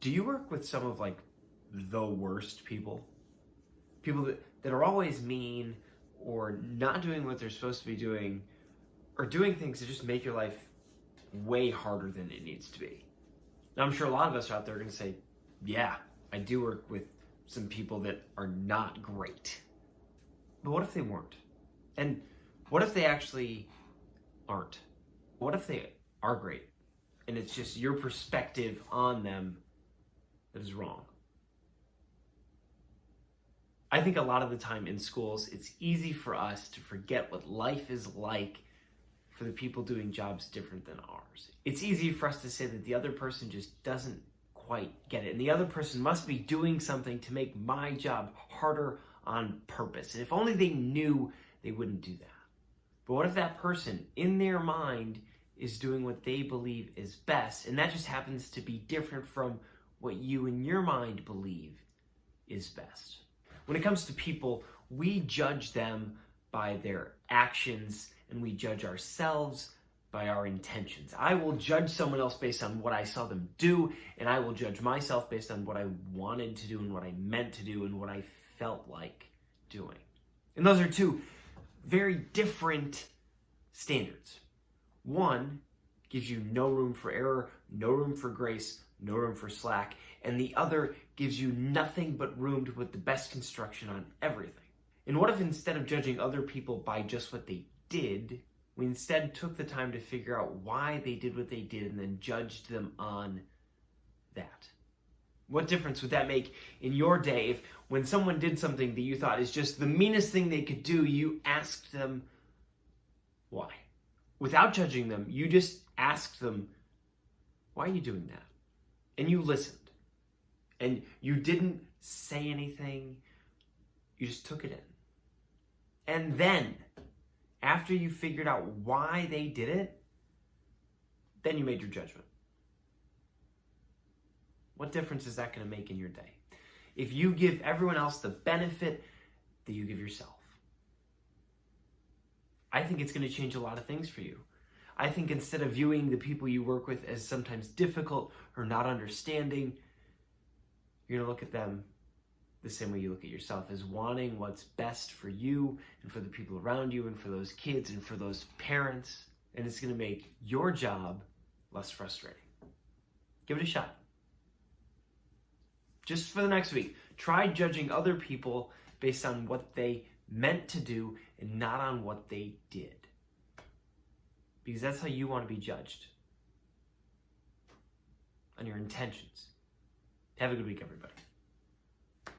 Do you work with some of like the worst people? People that are always mean or not doing what they're supposed to be doing or doing things that just make your life way harder than it needs to be. Now, I'm sure a lot of us out there are going to say, yeah, I do work with some people that are not great. But what if they weren't? And what if they actually aren't? What if they are great and it's just your perspective on them that is wrong? I think a lot of the time in schools, it's easy for us to forget what life is like for the people doing jobs different than ours. It's easy for us to say that the other person just doesn't quite get it, and the other person must be doing something to make my job harder on purpose. And if only they knew, they wouldn't do that. But what if that person, in their mind, is doing what they believe is best, and that just happens to be different from what you in your mind believe is best? When it comes to people, we judge them by their actions, and we judge ourselves by our intentions. I will judge someone else based on what I saw them do, and I will judge myself based on what I wanted to do and what I meant to do and what I felt like doing. And those are two very different standards. One gives you no room for error, no room for grace, no room for slack, and the other gives you nothing but room to put the best construction on everything. And what if instead of judging other people by just what they did, we instead took the time to figure out why they did what they did and then judged them on that? What difference would that make in your day if when someone did something that you thought is just the meanest thing they could do, you asked them why? Without judging them, you just asked them, why are you doing that? And you listened. And you didn't say anything, you just took it in. And then, after you figured out why they did it, then you made your judgment. What difference is that going to make in your day? If you give everyone else the benefit that you give yourself. I think it's going to change a lot of things for you. I think instead of viewing the people you work with as sometimes difficult or not understanding, you're going to look at them the same way you look at yourself, as wanting what's best for you and for the people around you and for those kids and for those parents. And it's going to make your job less frustrating. Give it a shot. Just for the next week, try judging other people based on what they meant to do and not on what they did. Because that's how you want to be judged. On your intentions. Have a good week, everybody.